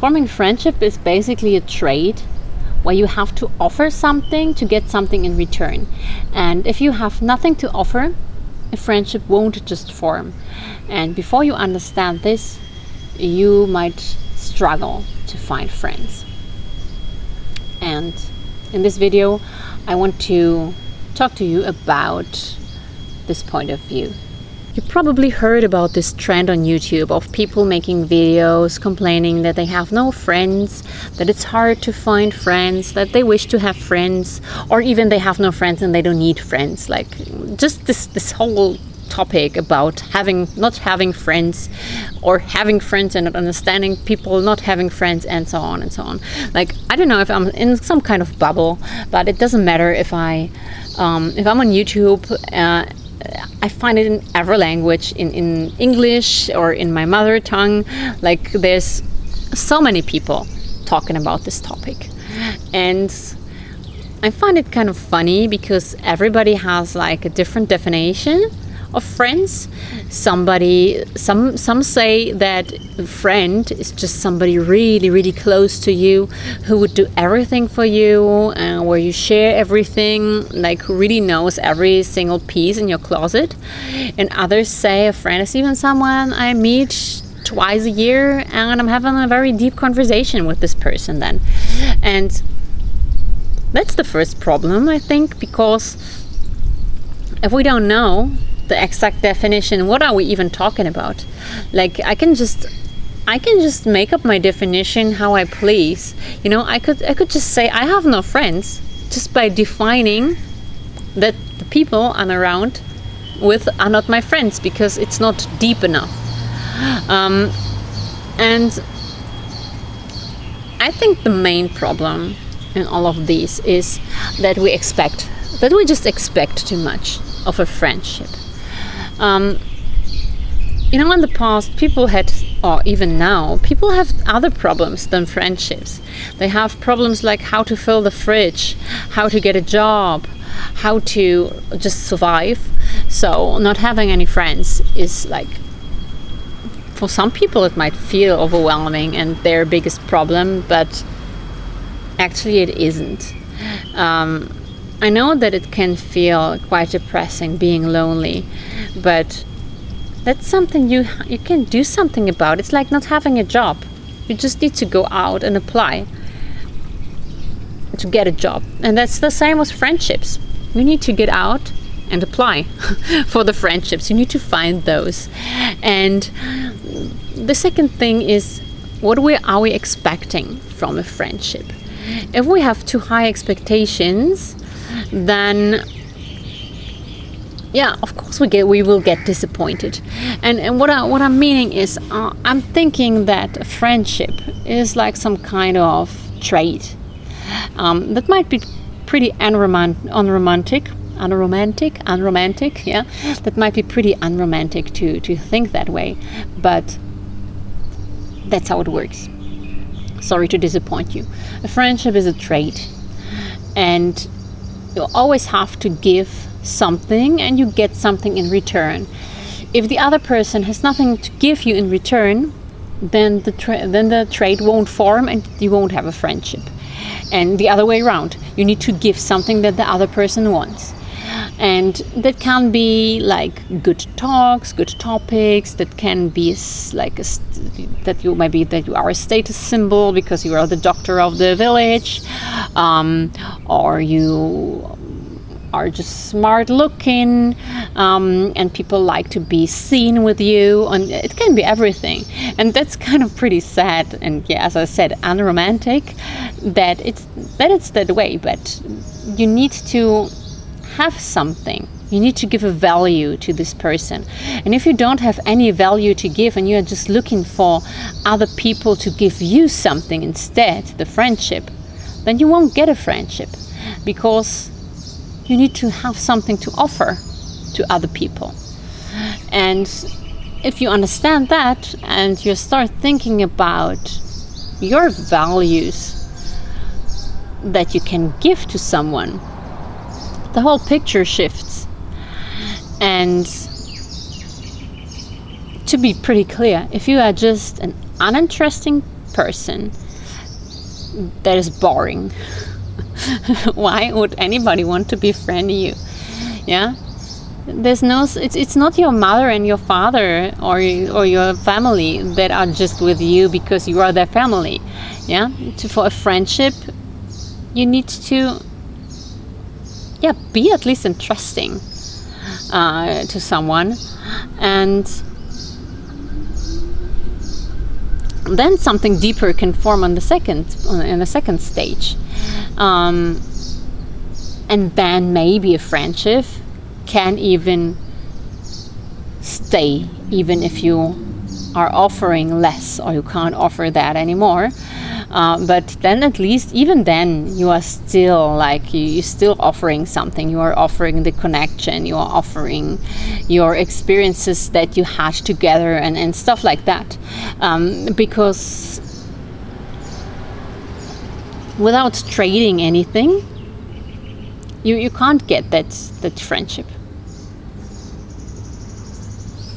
forming friendship is basically a trade where you have to offer something to get something in return. And if you have nothing to offer, a friendship won't just form. And before you understand this, you might struggle to find friends. And in this video, I want to talk to you about this point of view. You probably heard about this trend on YouTube of people making videos complaining that they have no friends, that it's hard to find friends, that they wish to have friends, or even they have no friends and they don't need friends. Like just this whole topic about not having friends, or having friends and not understanding people not having friends, and so on and so on. Like, I don't know if I'm in some kind of bubble, but it doesn't matter if I'm on YouTube. I find it in every language, in English or in my mother tongue. Like, there's so many people talking about this topic, and I find it kind of funny because everybody has like a different definition of friends. Some say that a friend is just somebody really, really close to you, who would do everything for you, where you share everything, like who really knows every single piece in your closet. And others say a friend is even someone I meet twice a year and I'm having a very deep conversation with this person then. And that's the first problem, I think, because if we don't know the exact definition, what are we even talking about? Like, I can just make up my definition how I please. You know, I could just say I have no friends, just by defining that the people I'm around with are not my friends, because it's not deep enough. And I think the main problem in all of these is that we just expect too much of a friendship. You know, in the past, people had, or even now, people have other problems than friendships. They have problems like how to fill the fridge, how to get a job, how to just survive. So not having any friends is like, for some people it might feel overwhelming and their biggest problem, but actually it isn't. I know that it can feel quite depressing being lonely, but that's something you can do something about. It's like not having a job. You just need to go out and apply to get a job. And that's the same with friendships. You need to get out and apply for the friendships. You need to find those. And the second thing is, what are we expecting from a friendship? If we have too high expectations, then yeah, of course we will get disappointed. And what I'm meaning is, I'm thinking that a friendship is like some kind of trade that might be pretty unromantic. Yeah, that might be pretty unromantic to think that way, but that's how it works. Sorry to disappoint you. A friendship is a trade, and you always have to give something and you get something in return. If the other person has nothing to give you in return, then the trade won't form and you won't have a friendship. And the other way around, you need to give something that the other person wants. And that can be like good talks, good topics. That can be like that you are a status symbol because you are the doctor of the village, or you are just smart looking, and people like to be seen with you, and it can be everything. And that's kind of pretty sad, and yeah, as I said, unromantic that it's that way. But you need to have something. You need to give a value to this person. And if you don't have any value to give and you're just looking for other people to give you something instead, the friendship, then you won't get a friendship, because you need to have something to offer to other people. And if you understand that and you start thinking about your values that you can give to someone, the whole picture shifts. And to be pretty clear, if you are just an uninteresting person, that is boring. Why would anybody want to befriend you? Yeah, there's no, it's not your mother and your father or your family that are just with you because you are their family. Yeah, for a friendship you need to, yeah, be at least interesting to someone, and then something deeper can form in the second stage, and then maybe a friendship can even stay, even if you are offering less or you can't offer that anymore. But then at least, even then, you are still like, you're still offering something. You are offering the connection, you are offering your experiences that you had together, and stuff like that, because without trading anything, you can't get that friendship.